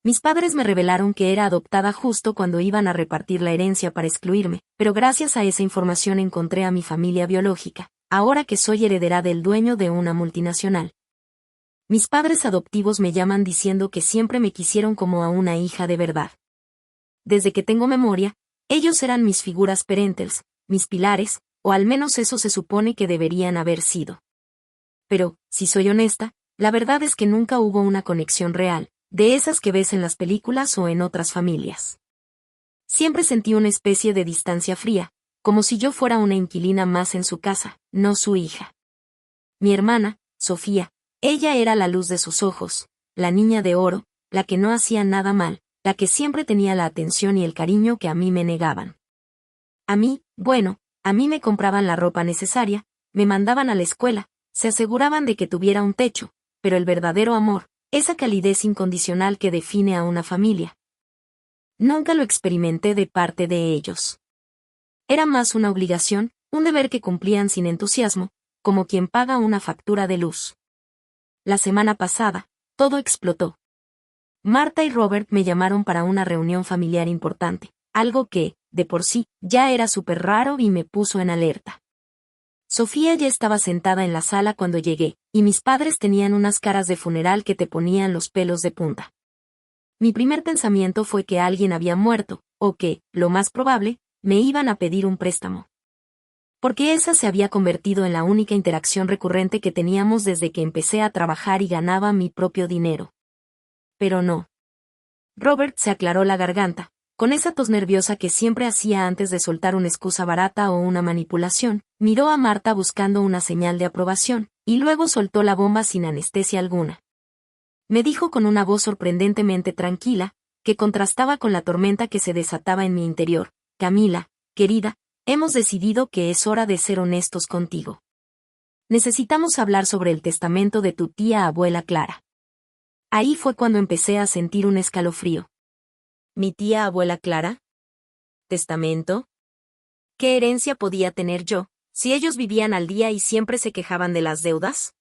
Mis padres me revelaron que era adoptada justo cuando iban a repartir la herencia para excluirme, pero gracias a esa información encontré a mi familia biológica, ahora que soy heredera del dueño de una multinacional. Mis padres adoptivos me llaman diciendo que siempre me quisieron como a una hija de verdad. Desde que tengo memoria, ellos eran mis figuras parentales, mis pilares, o al menos eso se supone que deberían haber sido. Pero, si soy honesta, la verdad es que nunca hubo una conexión real, de esas que ves en las películas o en otras familias. Siempre sentí una especie de distancia fría, como si yo fuera una inquilina más en su casa, no su hija. Mi hermana, Sofía, ella era la luz de sus ojos, la niña de oro, la que no hacía nada mal, la que siempre tenía la atención y el cariño que a mí me negaban. A mí me compraban la ropa necesaria, me mandaban a la escuela, se aseguraban de que tuviera un techo, pero el verdadero amor, esa calidez incondicional que define a una familia, nunca lo experimenté de parte de ellos. Era más una obligación, un deber que cumplían sin entusiasmo, como quien paga una factura de luz. La semana pasada, todo explotó. Marta y Robert me llamaron para una reunión familiar importante, algo que, de por sí, ya era súper raro y me puso en alerta. Sofía ya estaba sentada en la sala cuando llegué, y mis padres tenían unas caras de funeral que te ponían los pelos de punta. Mi primer pensamiento fue que alguien había muerto, o que, lo más probable, me iban a pedir un préstamo. Porque esa se había convertido en la única interacción recurrente que teníamos desde que empecé a trabajar y ganaba mi propio dinero. Pero no. Robert se aclaró la garganta, con esa tos nerviosa que siempre hacía antes de soltar una excusa barata o una manipulación, miró a Marta buscando una señal de aprobación, y luego soltó la bomba sin anestesia alguna. Me dijo con una voz sorprendentemente tranquila, que contrastaba con la tormenta que se desataba en mi interior: Camila, querida, hemos decidido que es hora de ser honestos contigo. Necesitamos hablar sobre el testamento de tu tía abuela Clara. Ahí fue cuando empecé a sentir un escalofrío. ¿Mi tía abuela Clara? ¿Testamento? ¿Qué herencia podía tener yo, si ellos vivían al día y siempre se quejaban de las deudas?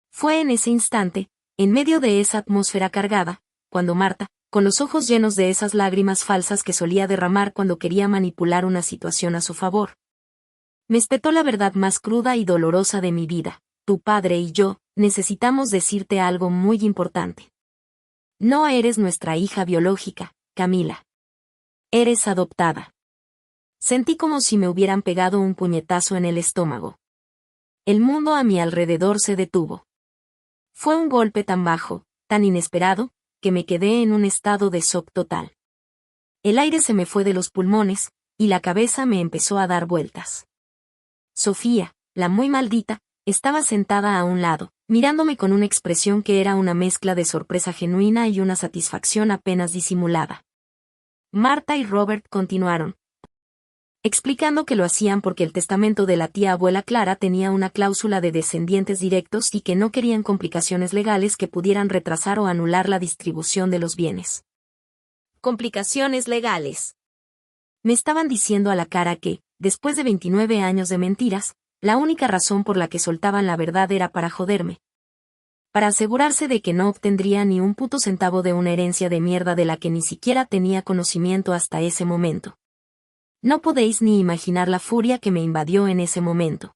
Fue en ese instante, en medio de esa atmósfera cargada, cuando Marta, con los ojos llenos de esas lágrimas falsas que solía derramar cuando quería manipular una situación a su favor, me espetó la verdad más cruda y dolorosa de mi vida: tu padre y yo necesitamos decirte algo muy importante. No eres nuestra hija biológica, Camila. Eres adoptada. Sentí como si me hubieran pegado un puñetazo en el estómago. El mundo a mi alrededor se detuvo. Fue un golpe tan bajo, tan inesperado, que me quedé en un estado de shock total. El aire se me fue de los pulmones, y la cabeza me empezó a dar vueltas. Sofía, la muy maldita, estaba sentada a un lado, mirándome con una expresión que era una mezcla de sorpresa genuina y una satisfacción apenas disimulada. Marta y Robert continuaron, explicando que lo hacían porque el testamento de la tía abuela Clara tenía una cláusula de descendientes directos y que no querían complicaciones legales que pudieran retrasar o anular la distribución de los bienes. Complicaciones legales. Me estaban diciendo a la cara que, después de 29 años de mentiras, la única razón por la que soltaban la verdad era para joderme. Para asegurarse de que no obtendría ni un puto centavo de una herencia de mierda de la que ni siquiera tenía conocimiento hasta ese momento. No podéis ni imaginar la furia que me invadió en ese momento.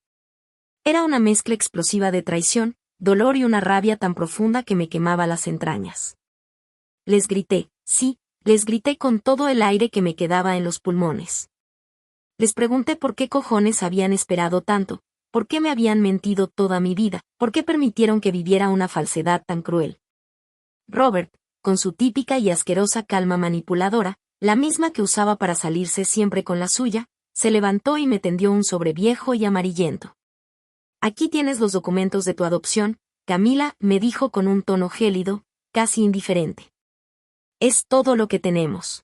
Era una mezcla explosiva de traición, dolor y una rabia tan profunda que me quemaba las entrañas. Les grité, sí, les grité con todo el aire que me quedaba en los pulmones. Les pregunté por qué cojones habían esperado tanto, por qué me habían mentido toda mi vida, por qué permitieron que viviera una falsedad tan cruel. Robert, con su típica y asquerosa calma manipuladora, la misma que usaba para salirse siempre con la suya, se levantó y me tendió un sobre viejo y amarillento. Aquí tienes los documentos de tu adopción, Camila, me dijo con un tono gélido, casi indiferente. Es todo lo que tenemos.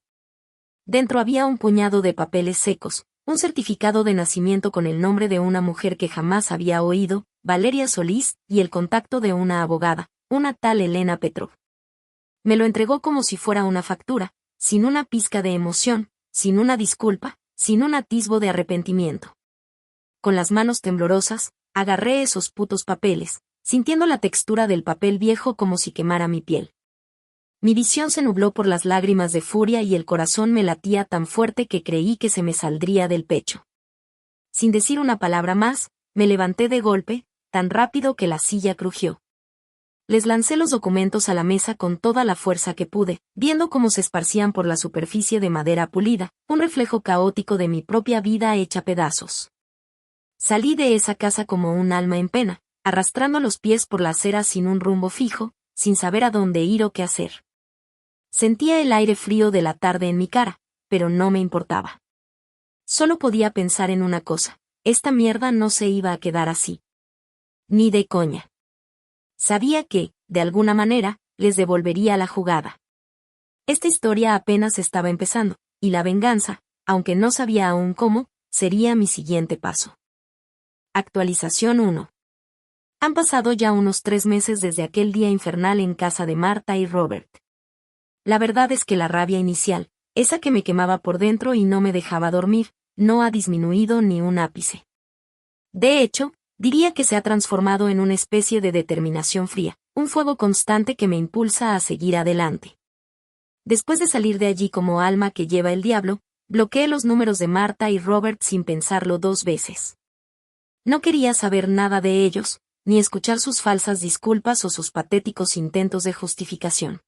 Dentro había un puñado de papeles secos, un certificado de nacimiento con el nombre de una mujer que jamás había oído, Valeria Solís, y el contacto de una abogada, una tal Elena Petrov. Me lo entregó como si fuera una factura, sin una pizca de emoción, sin una disculpa, sin un atisbo de arrepentimiento. Con las manos temblorosas, agarré esos putos papeles, sintiendo la textura del papel viejo como si quemara mi piel. Mi visión se nubló por las lágrimas de furia y el corazón me latía tan fuerte que creí que se me saldría del pecho. Sin decir una palabra más, me levanté de golpe, tan rápido que la silla crujió. Les lancé los documentos a la mesa con toda la fuerza que pude, viendo cómo se esparcían por la superficie de madera pulida, un reflejo caótico de mi propia vida hecha pedazos. Salí de esa casa como un alma en pena, arrastrando los pies por la acera sin un rumbo fijo, sin saber a dónde ir o qué hacer. Sentía el aire frío de la tarde en mi cara, pero no me importaba. Solo podía pensar en una cosa: esta mierda no se iba a quedar así. Ni de coña. Sabía que, de alguna manera, les devolvería la jugada. Esta historia apenas estaba empezando, y la venganza, aunque no sabía aún cómo, sería mi siguiente paso. Actualización 1. Han pasado ya unos 3 meses desde aquel día infernal en casa de Marta y Robert. La verdad es que la rabia inicial, esa que me quemaba por dentro y no me dejaba dormir, no ha disminuido ni un ápice. De hecho, diría que se ha transformado en una especie de determinación fría, un fuego constante que me impulsa a seguir adelante. Después de salir de allí como alma que lleva el diablo, bloqueé los números de Marta y Robert sin pensarlo 2 veces. No quería saber nada de ellos, ni escuchar sus falsas disculpas o sus patéticos intentos de justificación.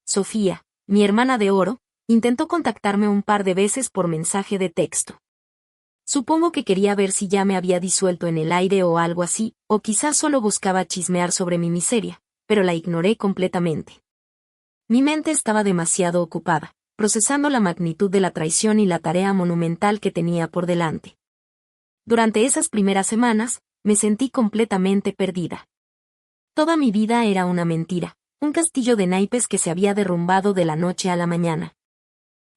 Sofía, mi hermana de oro, intentó contactarme un par de veces por mensaje de texto. Supongo que quería ver si ya me había disuelto en el aire o algo así, o quizás solo buscaba chismear sobre mi miseria, pero la ignoré completamente. Mi mente estaba demasiado ocupada, procesando la magnitud de la traición y la tarea monumental que tenía por delante. Durante esas primeras semanas, me sentí completamente perdida. Toda mi vida era una mentira, un castillo de naipes que se había derrumbado de la noche a la mañana.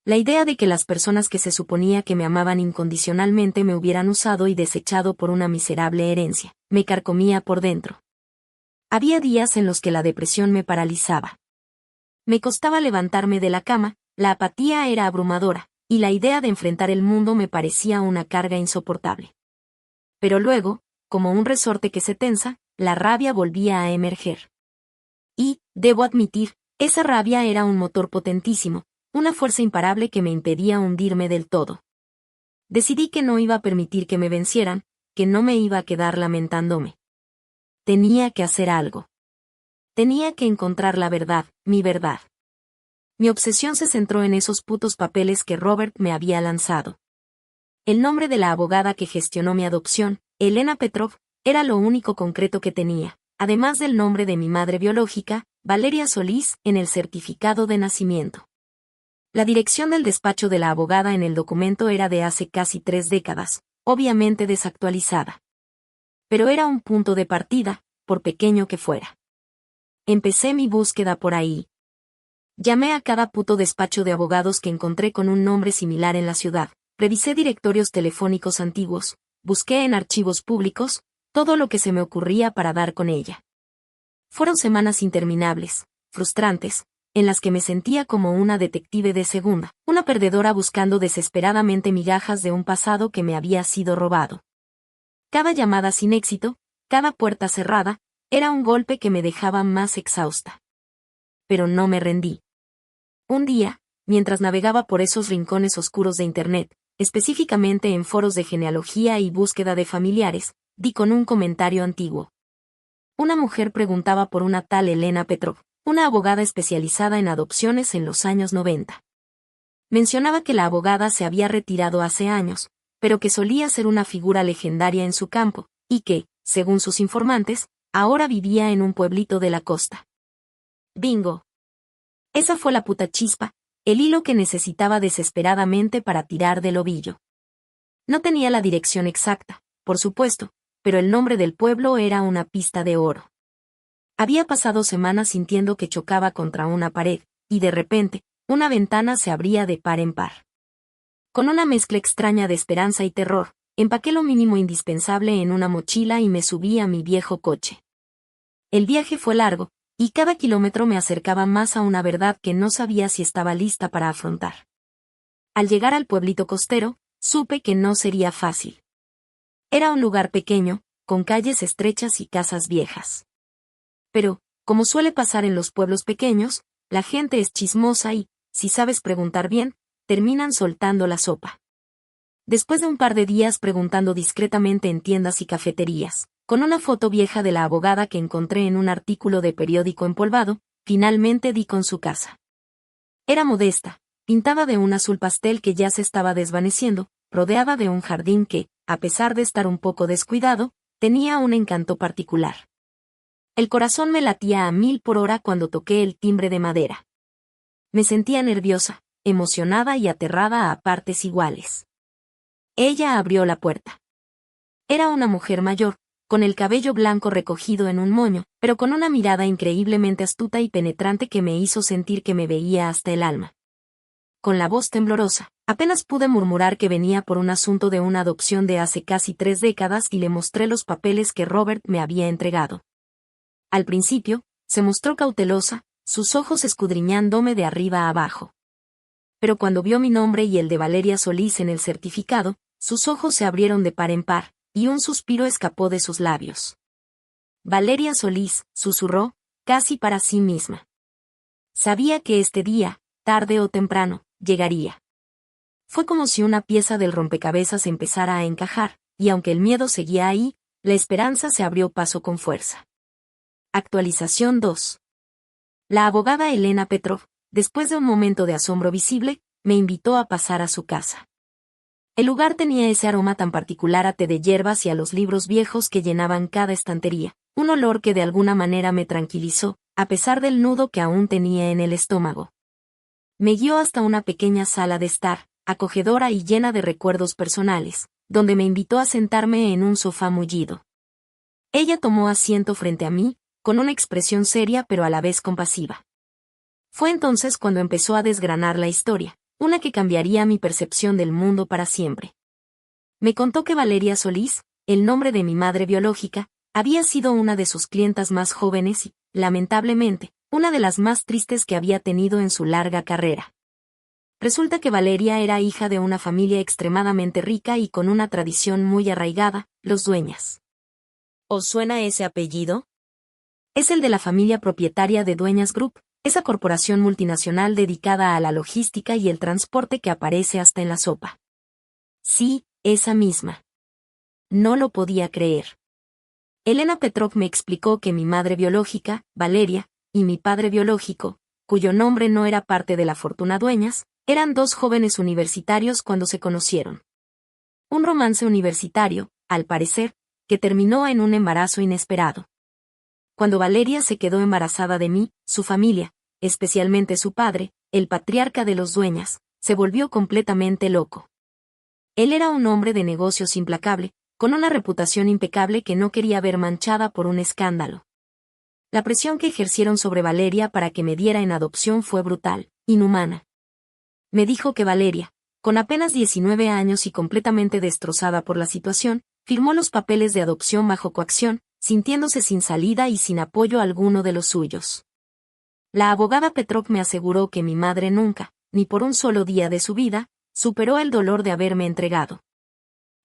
La idea de que las personas que se suponía que me amaban incondicionalmente me hubieran usado y desechado por una miserable herencia, me carcomía por dentro. Había días en los que la depresión me paralizaba. Me costaba levantarme de la cama, la apatía era abrumadora, y la idea de enfrentar el mundo me parecía una carga insoportable. Pero luego, como un resorte que se tensa, la rabia volvía a emerger. Y, debo admitir, esa rabia era un motor potentísimo, una fuerza imparable que me impedía hundirme del todo. Decidí que no iba a permitir que me vencieran, que no me iba a quedar lamentándome. Tenía que hacer algo. Tenía que encontrar la verdad, mi verdad. Mi obsesión se centró en esos putos papeles que Robert me había lanzado. El nombre de la abogada que gestionó mi adopción, Elena Petrov, era lo único concreto que tenía, además del nombre de mi madre biológica, Valeria Solís, en el certificado de nacimiento. La dirección del despacho de la abogada en el documento era de hace casi 3 décadas, obviamente desactualizada. Pero era un punto de partida, por pequeño que fuera. Empecé mi búsqueda por ahí. Llamé a cada puto despacho de abogados que encontré con un nombre similar en la ciudad, revisé directorios telefónicos antiguos, busqué en archivos públicos, todo lo que se me ocurría para dar con ella. Fueron semanas interminables, frustrantes, en las que me sentía como una detective de segunda, una perdedora buscando desesperadamente migajas de un pasado que me había sido robado. Cada llamada sin éxito, cada puerta cerrada, era un golpe que me dejaba más exhausta. Pero no me rendí. Un día, mientras navegaba por esos rincones oscuros de Internet, específicamente en foros de genealogía y búsqueda de familiares, di con un comentario antiguo. Una mujer preguntaba por una tal Elena Petrov, una abogada especializada en adopciones en los años 90. Mencionaba que la abogada se había retirado hace años, pero que solía ser una figura legendaria en su campo, y que, según sus informantes, ahora vivía en un pueblito de la costa. Bingo. Esa fue la puta chispa, el hilo que necesitaba desesperadamente para tirar del ovillo. No tenía la dirección exacta, por supuesto, pero el nombre del pueblo era una pista de oro. Había pasado semanas sintiendo que chocaba contra una pared, y de repente, una ventana se abría de par en par. Con una mezcla extraña de esperanza y terror, empaqué lo mínimo indispensable en una mochila y me subí a mi viejo coche. El viaje fue largo, y cada kilómetro me acercaba más a una verdad que no sabía si estaba lista para afrontar. Al llegar al pueblito costero, supe que no sería fácil. Era un lugar pequeño, con calles estrechas y casas viejas. Pero, como suele pasar en los pueblos pequeños, la gente es chismosa y, si sabes preguntar bien, terminan soltando la sopa. Después de un par de días preguntando discretamente en tiendas y cafeterías, con una foto vieja de la abogada que encontré en un artículo de periódico empolvado, finalmente di con su casa. Era modesta, pintada de un azul pastel que ya se estaba desvaneciendo, rodeada de un jardín que, a pesar de estar un poco descuidado, tenía un encanto particular. El corazón me latía a 1000 por hora cuando toqué el timbre de madera. Me sentía nerviosa, emocionada y aterrada a partes iguales. Ella abrió la puerta. Era una mujer mayor, con el cabello blanco recogido en un moño, pero con una mirada increíblemente astuta y penetrante que me hizo sentir que me veía hasta el alma. Con la voz temblorosa, apenas pude murmurar que venía por un asunto de una adopción de hace casi 3 décadas y le mostré los papeles que Robert me había entregado. Al principio, se mostró cautelosa, sus ojos escudriñándome de arriba a abajo. Pero cuando vio mi nombre y el de Valeria Solís en el certificado, sus ojos se abrieron de par en par, y un suspiro escapó de sus labios. Valeria Solís, susurró, casi para sí misma. Sabía que este día, tarde o temprano, llegaría. Fue como si una pieza del rompecabezas empezara a encajar, y aunque el miedo seguía ahí, la esperanza se abrió paso con fuerza. Actualización 2. La abogada Elena Petrov, después de un momento de asombro visible, me invitó a pasar a su casa. El lugar tenía ese aroma tan particular a té de hierbas y a los libros viejos que llenaban cada estantería, un olor que de alguna manera me tranquilizó, a pesar del nudo que aún tenía en el estómago. Me guió hasta una pequeña sala de estar, acogedora y llena de recuerdos personales, donde me invitó a sentarme en un sofá mullido. Ella tomó asiento frente a mí, con una expresión seria pero a la vez compasiva. Fue entonces cuando empezó a desgranar la historia, una que cambiaría mi percepción del mundo para siempre. Me contó que Valeria Solís, el nombre de mi madre biológica, había sido una de sus clientas más jóvenes y, lamentablemente, una de las más tristes que había tenido en su larga carrera. Resulta que Valeria era hija de una familia extremadamente rica y con una tradición muy arraigada, los Dueñas. ¿Os suena ese apellido? Es el de la familia propietaria de Dueñas Group, esa corporación multinacional dedicada a la logística y el transporte que aparece hasta en la sopa. Sí, esa misma. No lo podía creer. Elena Petrov me explicó que mi madre biológica, Valeria, y mi padre biológico, cuyo nombre no era parte de la fortuna Dueñas, eran 2 jóvenes universitarios cuando se conocieron. Un romance universitario, al parecer, que terminó en un embarazo inesperado. Cuando Valeria se quedó embarazada de mí, su familia, especialmente su padre, el patriarca de los Dueñas, se volvió completamente loco. Él era un hombre de negocios implacable, con una reputación impecable que no quería ver manchada por un escándalo. La presión que ejercieron sobre Valeria para que me diera en adopción fue brutal, inhumana. Me dijo que Valeria, con apenas 19 años y completamente destrozada por la situación, firmó los papeles de adopción bajo coacción, sintiéndose sin salida y sin apoyo alguno de los suyos. La abogada Petrov me aseguró que mi madre nunca, ni por un solo día de su vida, superó el dolor de haberme entregado.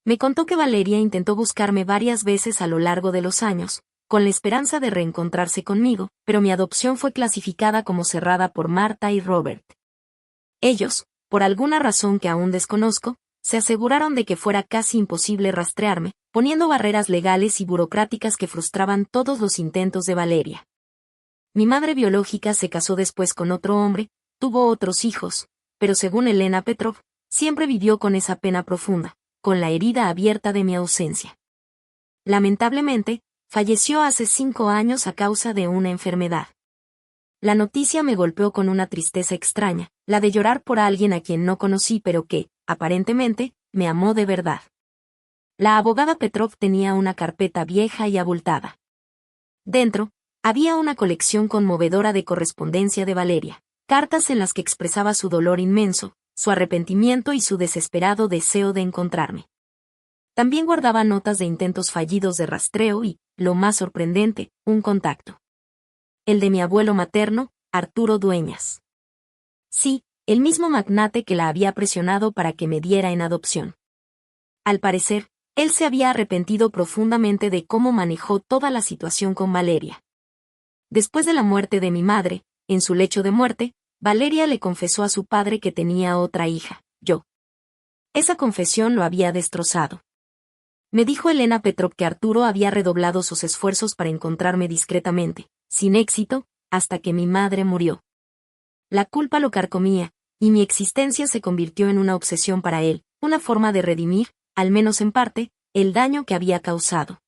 Me contó que Valeria intentó buscarme varias veces a lo largo de los años, con la esperanza de reencontrarse conmigo, pero mi adopción fue clasificada como cerrada por Marta y Robert. Ellos, por alguna razón que aún desconozco, se aseguraron de que fuera casi imposible rastrearme, poniendo barreras legales y burocráticas que frustraban todos los intentos de Valeria. Mi madre biológica se casó después con otro hombre, tuvo otros hijos, pero según Elena Petrov, siempre vivió con esa pena profunda, con la herida abierta de mi ausencia. Lamentablemente, falleció hace 5 años a causa de una enfermedad. La noticia me golpeó con una tristeza extraña, la de llorar por alguien a quien no conocí pero que, aparentemente, me amó de verdad. La abogada Petrov tenía una carpeta vieja y abultada. Dentro, había una colección conmovedora de correspondencia de Valeria, cartas en las que expresaba su dolor inmenso, su arrepentimiento y su desesperado deseo de encontrarme. También guardaba notas de intentos fallidos de rastreo y, lo más sorprendente, un contacto. El de mi abuelo materno, Arturo Dueñas. Sí, el mismo magnate que la había presionado para que me diera en adopción. Al parecer, él se había arrepentido profundamente de cómo manejó toda la situación con Valeria. Después de la muerte de mi madre, en su lecho de muerte, Valeria le confesó a su padre que tenía otra hija, yo. Esa confesión lo había destrozado. Me dijo Elena Petrov que Arturo había redoblado sus esfuerzos para encontrarme discretamente, sin éxito, hasta que mi madre murió. La culpa lo carcomía, y mi existencia se convirtió en una obsesión para él, una forma de redimir, al menos en parte, el daño que había causado.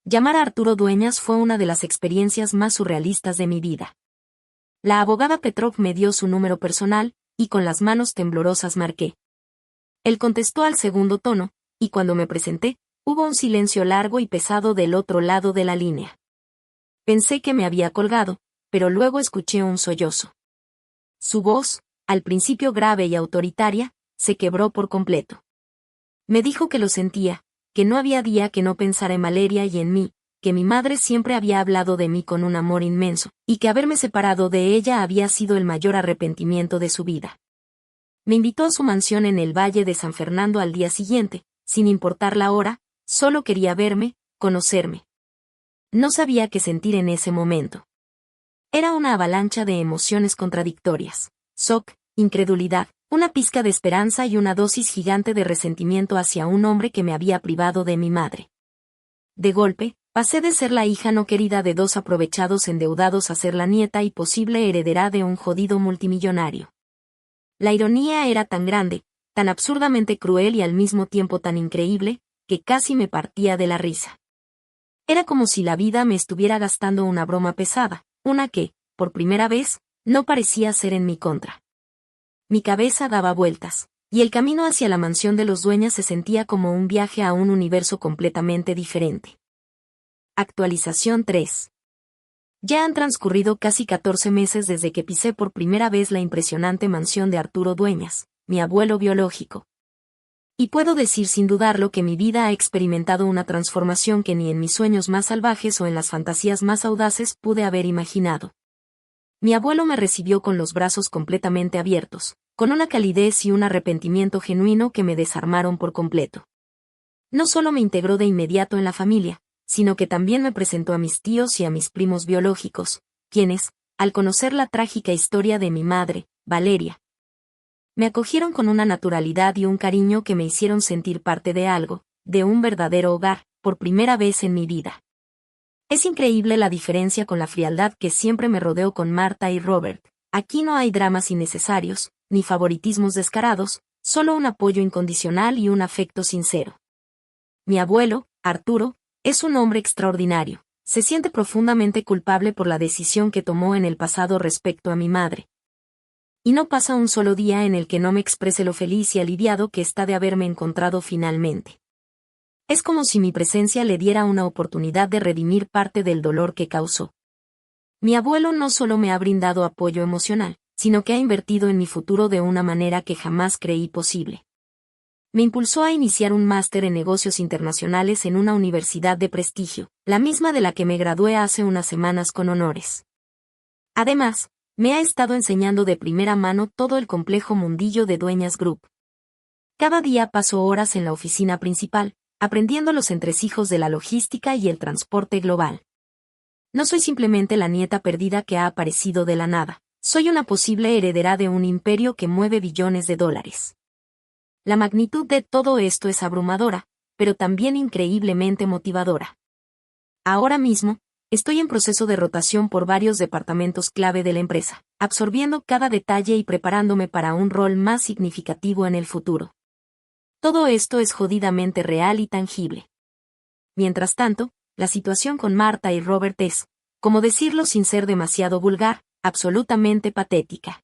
Llamar a Arturo Dueñas fue una de las experiencias más surrealistas de mi vida. La abogada Petrov me dio su número personal, y con las manos temblorosas marqué. Él contestó al segundo tono, y cuando me presenté, hubo un silencio largo y pesado del otro lado de la línea. Pensé que me había colgado, pero luego escuché un sollozo. Su voz, al principio grave y autoritaria, se quebró por completo. Me dijo que lo sentía, que no había día que no pensara en Valeria y en mí, que mi madre siempre había hablado de mí con un amor inmenso, y que haberme separado de ella había sido el mayor arrepentimiento de su vida. Me invitó a su mansión en el Valle de San Fernando al día siguiente, sin importar la hora, solo quería verme, conocerme. No sabía qué sentir en ese momento. Era una avalancha de emociones contradictorias. Shock, incredulidad, una pizca de esperanza y una dosis gigante de resentimiento hacia un hombre que me había privado de mi madre. De golpe, pasé de ser la hija no querida de dos aprovechados endeudados a ser la nieta y posible heredera de un jodido multimillonario. La ironía era tan grande, tan absurdamente cruel y al mismo tiempo tan increíble, que casi me partía de la risa. Era como si la vida me estuviera gastando una broma pesada, una que, por primera vez, no parecía ser en mi contra. Mi cabeza daba vueltas, y el camino hacia la mansión de los Dueñas se sentía como un viaje a un universo completamente diferente. Actualización 3. Ya han transcurrido casi 14 meses desde que pisé por primera vez la impresionante mansión de Arturo Dueñas, mi abuelo biológico. Y puedo decir sin dudarlo que mi vida ha experimentado una transformación que ni en mis sueños más salvajes o en las fantasías más audaces pude haber imaginado. Mi abuelo me recibió con los brazos completamente abiertos, con una calidez y un arrepentimiento genuino que me desarmaron por completo. No solo me integró de inmediato en la familia, sino que también me presentó a mis tíos y a mis primos biológicos, quienes, al conocer la trágica historia de mi madre, Valeria, me acogieron con una naturalidad y un cariño que me hicieron sentir parte de algo, de un verdadero hogar, por primera vez en mi vida. Es increíble la diferencia con la frialdad que siempre me rodeó con Marta y Robert. Aquí no hay dramas innecesarios, ni favoritismos descarados, solo un apoyo incondicional y un afecto sincero. Mi abuelo, Arturo, es un hombre extraordinario. Se siente profundamente culpable por la decisión que tomó en el pasado respecto a mi madre. Y no pasa un solo día en el que no me exprese lo feliz y aliviado que está de haberme encontrado finalmente. Es como si mi presencia le diera una oportunidad de redimir parte del dolor que causó. Mi abuelo no solo me ha brindado apoyo emocional, sino que ha invertido en mi futuro de una manera que jamás creí posible. Me impulsó a iniciar un máster en negocios internacionales en una universidad de prestigio, la misma de la que me gradué hace unas semanas con honores. Además, me ha estado enseñando de primera mano todo el complejo mundillo de Dueñas Group. Cada día paso horas en la oficina principal, aprendiendo los entresijos de la logística y el transporte global. No soy simplemente la nieta perdida que ha aparecido de la nada, soy una posible heredera de un imperio que mueve billones de dólares. La magnitud de todo esto es abrumadora, pero también increíblemente motivadora. Ahora mismo, estoy en proceso de rotación por varios departamentos clave de la empresa, absorbiendo cada detalle y preparándome para un rol más significativo en el futuro. Todo esto es jodidamente real y tangible. Mientras tanto, la situación con Marta y Robert es, como decirlo sin ser demasiado vulgar, absolutamente patética.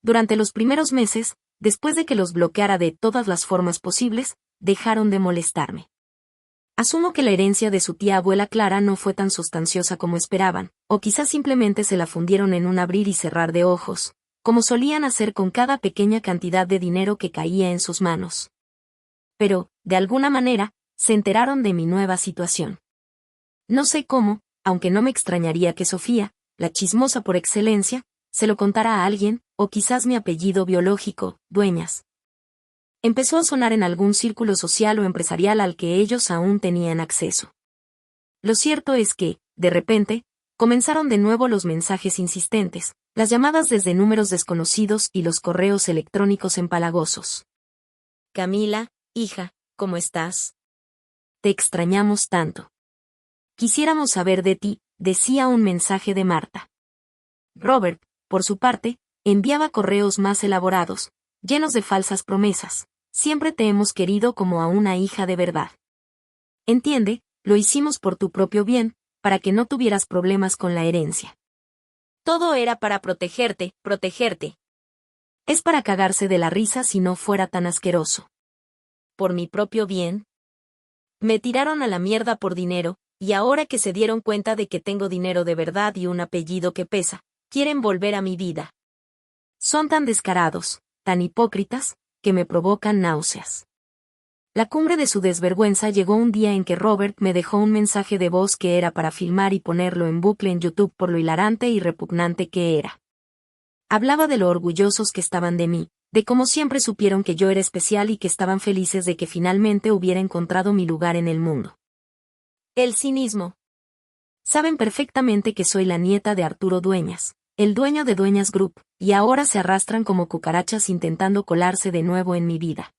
Durante los primeros meses, después de que los bloqueara de todas las formas posibles, dejaron de molestarme. Asumo que la herencia de su tía abuela Clara no fue tan sustanciosa como esperaban, o quizás simplemente se la fundieron en un abrir y cerrar de ojos, como solían hacer con cada pequeña cantidad de dinero que caía en sus manos. Pero, de alguna manera, se enteraron de mi nueva situación. No sé cómo, aunque no me extrañaría que Sofía, la chismosa por excelencia, se lo contara a alguien, o quizás mi apellido biológico, Dueñas. Empezó a sonar en algún círculo social o empresarial al que ellos aún tenían acceso. Lo cierto es que, de repente, Comenzaron de nuevo los mensajes insistentes, las llamadas desde números desconocidos y los correos electrónicos empalagosos. Camila, hija, ¿cómo estás? Te extrañamos tanto. Quisiéramos saber de ti, decía un mensaje de Marta. Robert, por su parte, enviaba correos más elaborados, llenos de falsas promesas. Siempre te hemos querido como a una hija de verdad. Entiende, lo hicimos por tu propio bien, para que no tuvieras problemas con la herencia. Todo era para protegerte, protegerte. Es para cagarse de la risa si no fuera tan asqueroso. ¿Por mi propio bien? Me tiraron a la mierda por dinero, y ahora que se dieron cuenta de que tengo dinero de verdad y un apellido que pesa, quieren volver a mi vida. Son tan descarados, tan hipócritas, que me provocan náuseas. La cumbre de su desvergüenza llegó un día en que Robert me dejó un mensaje de voz que era para filmar y ponerlo en bucle en YouTube por lo hilarante y repugnante que era. Hablaba de lo orgullosos que estaban de mí, de cómo siempre supieron que yo era especial y que estaban felices de que finalmente hubiera encontrado mi lugar en el mundo. El cinismo. Saben perfectamente que soy la nieta de Arturo Dueñas, el dueño de Dueñas Group, y ahora se arrastran como cucarachas intentando colarse de nuevo en mi vida.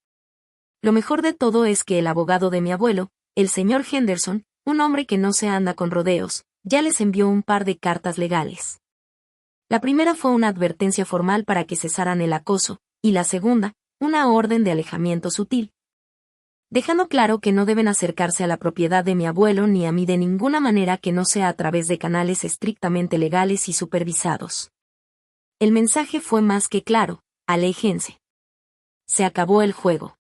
Lo mejor de todo es que el abogado de mi abuelo, el señor Henderson, un hombre que no se anda con rodeos, ya les envió un par de cartas legales. La primera fue una advertencia formal para que cesaran el acoso, y la segunda, una orden de alejamiento sutil, dejando claro que no deben acercarse a la propiedad de mi abuelo ni a mí de ninguna manera que no sea a través de canales estrictamente legales y supervisados. El mensaje fue más que claro: aléjense. Se acabó el juego.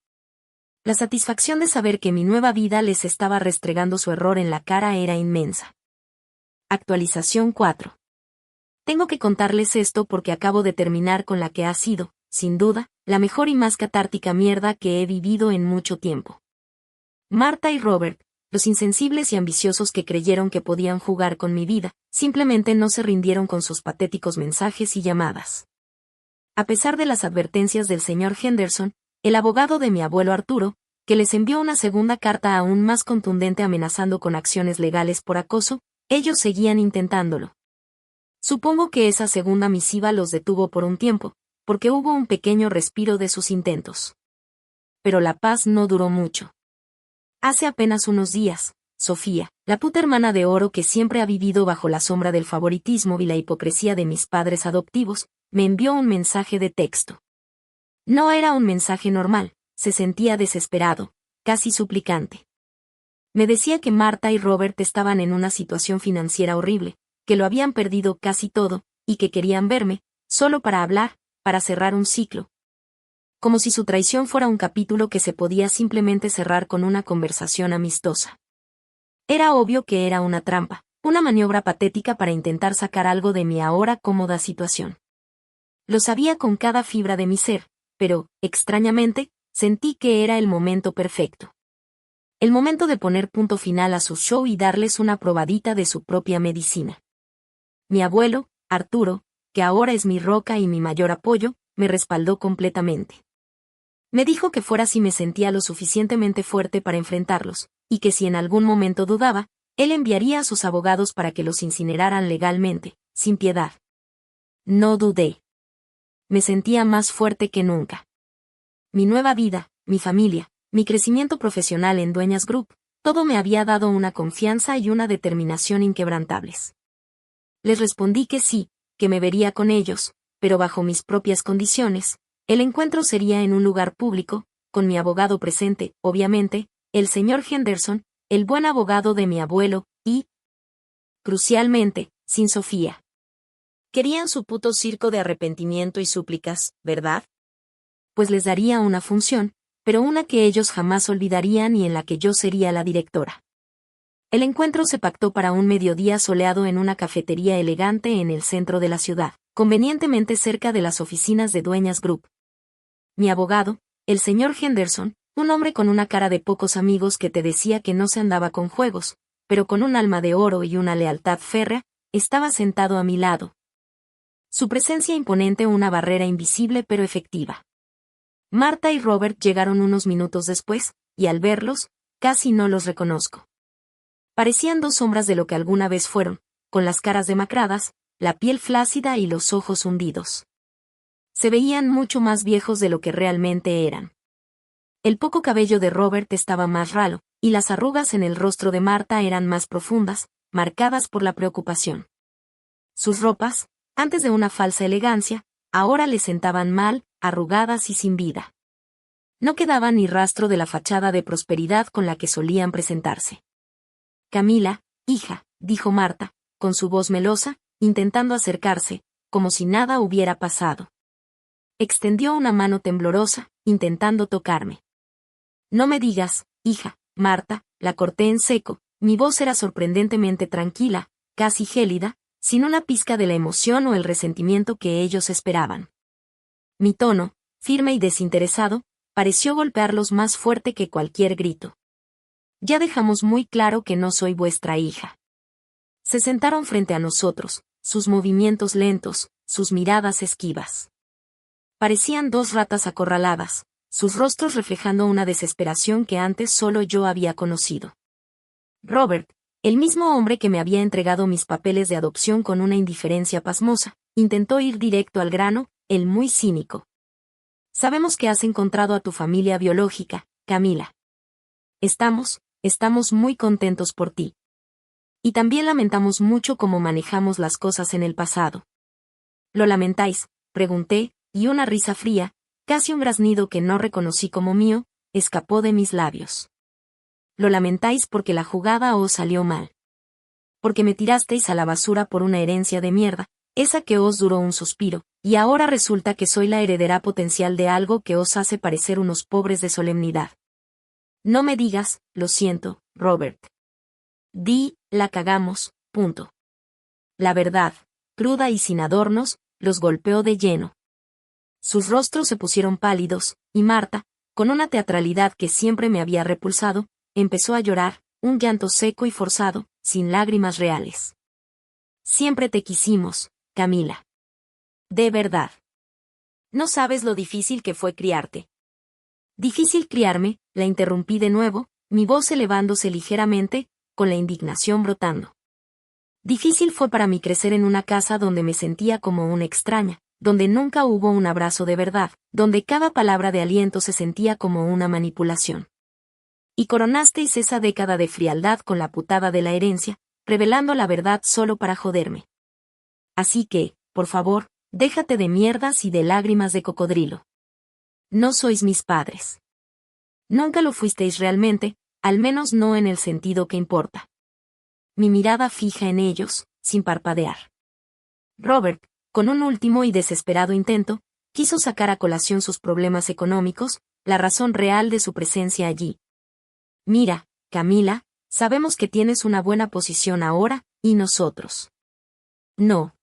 La satisfacción de saber que mi nueva vida les estaba restregando su error en la cara era inmensa. Actualización 4. Tengo que contarles esto porque acabo de terminar con la que ha sido, sin duda, la mejor y más catártica mierda que he vivido en mucho tiempo. Marta y Robert, los insensibles y ambiciosos que creyeron que podían jugar con mi vida, simplemente no se rindieron con sus patéticos mensajes y llamadas. A pesar de las advertencias del señor Henderson, el abogado de mi abuelo Arturo, que les envió una segunda carta aún más contundente amenazando con acciones legales por acoso, ellos seguían intentándolo. Supongo que esa segunda misiva los detuvo por un tiempo, porque hubo un pequeño respiro de sus intentos. Pero la paz no duró mucho. Hace apenas unos días, Sofía, la puta hermana de oro que siempre ha vivido bajo la sombra del favoritismo y la hipocresía de mis padres adoptivos, me envió un mensaje de texto. No era un mensaje normal, se sentía desesperado, casi suplicante. Me decía que Marta y Robert estaban en una situación financiera horrible, que lo habían perdido casi todo, y que querían verme, solo para hablar, para cerrar un ciclo. Como si su traición fuera un capítulo que se podía simplemente cerrar con una conversación amistosa. Era obvio que era una trampa, una maniobra patética para intentar sacar algo de mi ahora cómoda situación. Lo sabía con cada fibra de mi ser, pero, extrañamente, sentí que era el momento perfecto. El momento de poner punto final a su show y darles una probadita de su propia medicina. Mi abuelo, Arturo, que ahora es mi roca y mi mayor apoyo, me respaldó completamente. Me dijo que fuera si me sentía lo suficientemente fuerte para enfrentarlos, y que si en algún momento dudaba, él enviaría a sus abogados para que los incineraran legalmente, sin piedad. No dudé. Me sentía más fuerte que nunca. Mi nueva vida, mi familia, mi crecimiento profesional en Dueñas Group, todo me había dado una confianza y una determinación inquebrantables. Les respondí que sí, que me vería con ellos, pero bajo mis propias condiciones. El encuentro sería en un lugar público, con mi abogado presente, obviamente, el señor Henderson, el buen abogado de mi abuelo, y, crucialmente, sin Sofía. Querían su puto circo de arrepentimiento y súplicas, ¿verdad? Pues les daría una función, pero una que ellos jamás olvidarían y en la que yo sería la directora. El encuentro se pactó para un mediodía soleado en una cafetería elegante en el centro de la ciudad, convenientemente cerca de las oficinas de Dueñas Group. Mi abogado, el señor Henderson, un hombre con una cara de pocos amigos que te decía que no se andaba con juegos, pero con un alma de oro y una lealtad férrea, estaba sentado a mi lado. Su presencia imponente una barrera invisible pero efectiva. Marta y Robert llegaron unos minutos después, y al verlos, casi no los reconozco. Parecían dos sombras de lo que alguna vez fueron, con las caras demacradas, la piel flácida y los ojos hundidos. Se veían mucho más viejos de lo que realmente eran. El poco cabello de Robert estaba más ralo, y las arrugas en el rostro de Marta eran más profundas, marcadas por la preocupación. Sus ropas, antes de una falsa elegancia, ahora le sentaban mal, arrugadas y sin vida. No quedaba ni rastro de la fachada de prosperidad con la que solían presentarse. Camila, hija, dijo Marta, con su voz melosa, intentando acercarse, como si nada hubiera pasado. Extendió una mano temblorosa, intentando tocarme. No me digas, hija, Marta, la corté en seco, mi voz era sorprendentemente tranquila, casi gélida, sin una pizca de la emoción o el resentimiento que ellos esperaban. Mi tono, firme y desinteresado, pareció golpearlos más fuerte que cualquier grito. Ya dejamos muy claro que no soy vuestra hija. Se sentaron frente a nosotros, sus movimientos lentos, sus miradas esquivas. Parecían dos ratas acorraladas, sus rostros reflejando una desesperación que antes solo yo había conocido. Robert, el mismo hombre que me había entregado mis papeles de adopción con una indiferencia pasmosa, intentó ir directo al grano, el muy cínico. Sabemos que has encontrado a tu familia biológica, Camila. Estamos muy contentos por ti. Y también lamentamos mucho cómo manejamos las cosas en el pasado. ¿Lo lamentáis?, pregunté, y una risa fría, casi un graznido que no reconocí como mío, escapó de mis labios. Lo lamentáis porque la jugada os salió mal. Porque me tirasteis a la basura por una herencia de mierda, esa que os duró un suspiro, y ahora resulta que soy la heredera potencial de algo que os hace parecer unos pobres de solemnidad. No me digas, lo siento, Robert. La cagamos, punto. La verdad, cruda y sin adornos, los golpeó de lleno. Sus rostros se pusieron pálidos, y Marta, con una teatralidad que siempre me había repulsado, empezó a llorar, un llanto seco y forzado, sin lágrimas reales. Siempre te quisimos, Camila. De verdad. No sabes lo difícil que fue criarte. Difícil criarme, la interrumpí de nuevo, mi voz elevándose ligeramente, con la indignación brotando. Difícil fue para mí crecer en una casa donde me sentía como una extraña, donde nunca hubo un abrazo de verdad, donde cada palabra de aliento se sentía como una manipulación. Y coronasteis esa década de frialdad con la putada de la herencia, revelando la verdad solo para joderme. Así que, por favor, déjate de mierdas y de lágrimas de cocodrilo. No sois mis padres. Nunca lo fuisteis realmente, al menos no en el sentido que importa. Mi mirada fija en ellos, sin parpadear. Robert, con un último y desesperado intento, quiso sacar a colación sus problemas económicos, la razón real de su presencia allí. Mira, Camila, sabemos que tienes una buena posición ahora, y nosotros. No.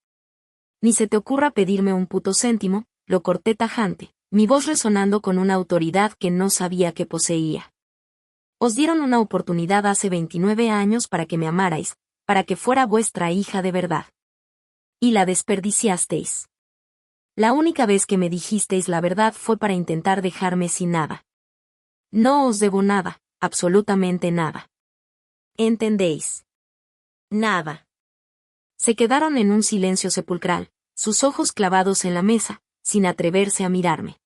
Ni se te ocurra pedirme un puto céntimo, lo corté tajante, mi voz resonando con una autoridad que no sabía que poseía. Os dieron una oportunidad hace 29 años para que me amarais, para que fuera vuestra hija de verdad. Y la desperdiciasteis. La única vez que me dijisteis la verdad fue para intentar dejarme sin nada. No os debo nada, absolutamente nada. ¿Entendéis? Nada. Se quedaron en un silencio sepulcral, sus ojos clavados en la mesa, sin atreverse a mirarme.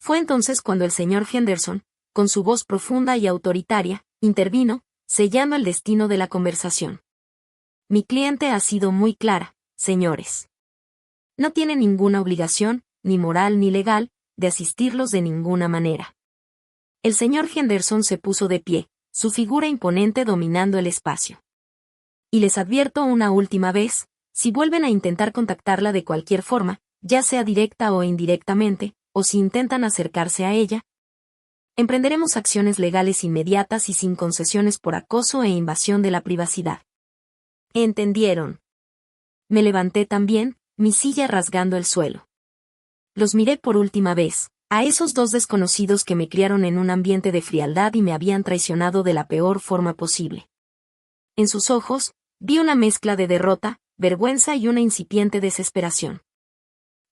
Fue entonces cuando el señor Henderson, con su voz profunda y autoritaria, intervino, sellando el destino de la conversación. Mi cliente ha sido muy clara, señores. No tiene ninguna obligación, ni moral ni legal, de asistirlos de ninguna manera. El señor Henderson se puso de pie, su figura imponente dominando el espacio. Y les advierto una última vez, si vuelven a intentar contactarla de cualquier forma, ya sea directa o indirectamente, o si intentan acercarse a ella, emprenderemos acciones legales inmediatas y sin concesiones por acoso e invasión de la privacidad. ¿Entendieron? Me levanté también, mi silla rasgando el suelo. Los miré por última vez, a esos dos desconocidos que me criaron en un ambiente de frialdad y me habían traicionado de la peor forma posible. En sus ojos, vi una mezcla de derrota, vergüenza y una incipiente desesperación.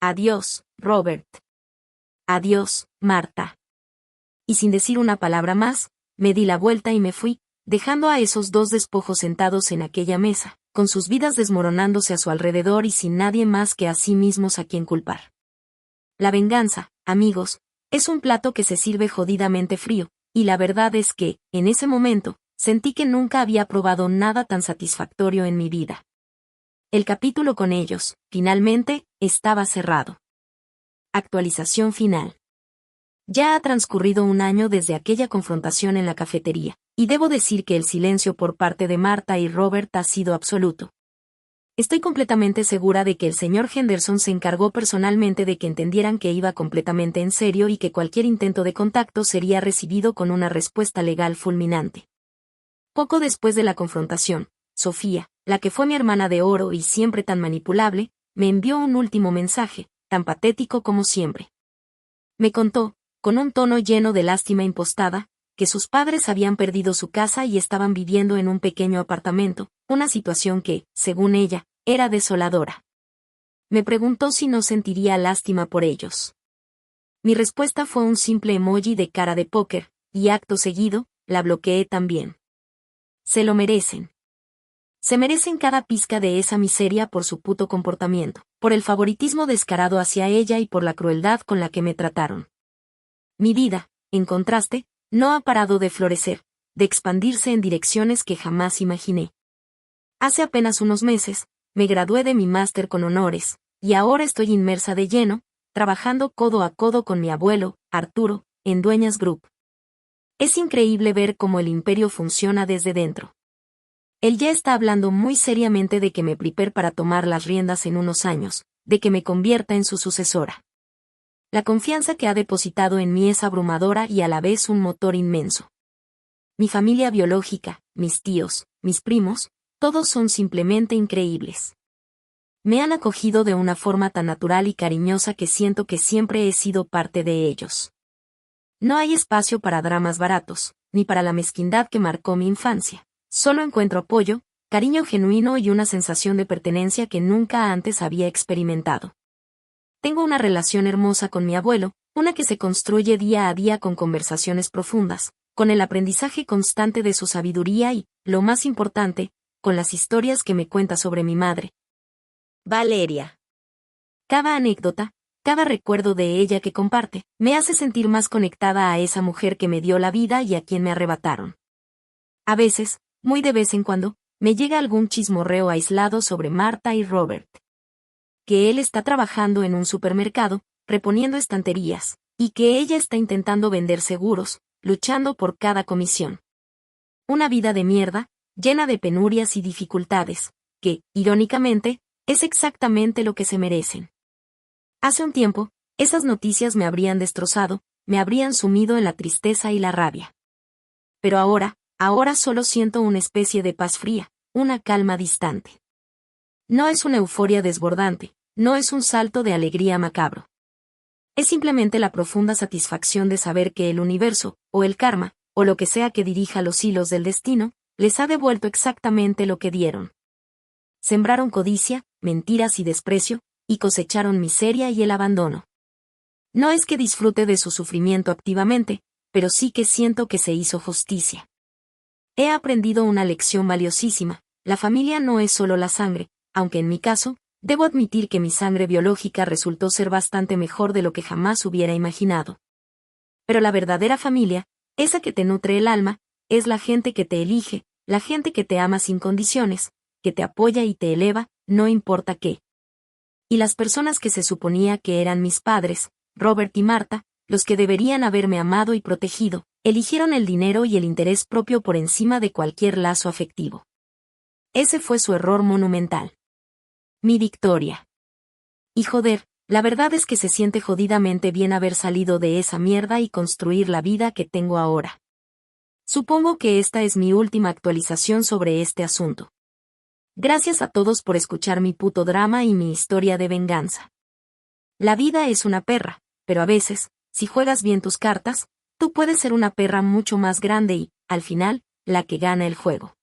Adiós, Robert. Adiós, Marta. Y sin decir una palabra más, me di la vuelta y me fui, dejando a esos dos despojos sentados en aquella mesa, con sus vidas desmoronándose a su alrededor y sin nadie más que a sí mismos a quien culpar. La venganza, amigos, es un plato que se sirve jodidamente frío, y la verdad es que, en ese momento, sentí que nunca había probado nada tan satisfactorio en mi vida. El capítulo con ellos, finalmente, estaba cerrado. Actualización final. Ya ha transcurrido un año desde aquella confrontación en la cafetería, y debo decir que el silencio por parte de Marta y Robert ha sido absoluto. Estoy completamente segura de que el señor Henderson se encargó personalmente de que entendieran que iba completamente en serio y que cualquier intento de contacto sería recibido con una respuesta legal fulminante. Poco después de la confrontación, Sofía, la que fue mi hermana de oro y siempre tan manipulable, me envió un último mensaje, tan patético como siempre. Me contó, con un tono lleno de lástima impostada, que sus padres habían perdido su casa y estaban viviendo en un pequeño apartamento, una situación que, según ella, era desoladora. Me preguntó si no sentiría lástima por ellos. Mi respuesta fue un simple emoji de cara de póker, y acto seguido, la bloqueé también. Se lo merecen. Se merecen cada pizca de esa miseria por su puto comportamiento, por el favoritismo descarado hacia ella y por la crueldad con la que me trataron. Mi vida, en contraste, no ha parado de florecer, de expandirse en direcciones que jamás imaginé. Hace apenas unos meses, me gradué de mi máster con honores, y ahora estoy inmersa de lleno, trabajando codo a codo con mi abuelo, Arturo, en Dueñas Group. Es increíble ver cómo el imperio funciona desde dentro. Él ya está hablando muy seriamente de que me prepare para tomar las riendas en unos años, de que me convierta en su sucesora. La confianza que ha depositado en mí es abrumadora y a la vez un motor inmenso. Mi familia biológica, mis tíos, mis primos, todos son simplemente increíbles. Me han acogido de una forma tan natural y cariñosa que siento que siempre he sido parte de ellos. No hay espacio para dramas baratos, ni para la mezquindad que marcó mi infancia. Solo encuentro apoyo, cariño genuino y una sensación de pertenencia que nunca antes había experimentado. Tengo una relación hermosa con mi abuelo, una que se construye día a día con conversaciones profundas, con el aprendizaje constante de su sabiduría y, lo más importante, con las historias que me cuenta sobre mi madre, Valeria. Cada anécdota, cada recuerdo de ella que comparte, me hace sentir más conectada a esa mujer que me dio la vida y a quien me arrebataron. A veces, muy de vez en cuando, me llega algún chismorreo aislado sobre Marta y Robert. Que él está trabajando en un supermercado, reponiendo estanterías, y que ella está intentando vender seguros, luchando por cada comisión. Una vida de mierda, llena de penurias y dificultades, que, irónicamente, es exactamente lo que se merecen. Hace un tiempo, esas noticias me habrían destrozado, me habrían sumido en la tristeza y la rabia. Pero ahora solo siento una especie de paz fría, una calma distante. No es una euforia desbordante, no es un salto de alegría macabro. Es simplemente la profunda satisfacción de saber que el universo, o el karma, o lo que sea que dirija los hilos del destino, les ha devuelto exactamente lo que dieron. Sembraron codicia, mentiras y desprecio, y cosecharon miseria y el abandono. No es que disfrute de su sufrimiento activamente, pero sí que siento que se hizo justicia. He aprendido una lección valiosísima: la familia no es solo la sangre, aunque en mi caso, debo admitir que mi sangre biológica resultó ser bastante mejor de lo que jamás hubiera imaginado. Pero la verdadera familia, esa que te nutre el alma, es la gente que te elige, la gente que te ama sin condiciones, que te apoya y te eleva, no importa qué. Y las personas que se suponía que eran mis padres, Robert y Marta, los que deberían haberme amado y protegido, eligieron el dinero y el interés propio por encima de cualquier lazo afectivo. Ese fue su error monumental. Mi victoria. Y joder, la verdad es que se siente jodidamente bien haber salido de esa mierda y construir la vida que tengo ahora. Supongo que esta es mi última actualización sobre este asunto. Gracias a todos por escuchar mi puto drama y mi historia de venganza. La vida es una perra, pero a veces, si juegas bien tus cartas, tú puedes ser una perra mucho más grande y, al final, la que gana el juego.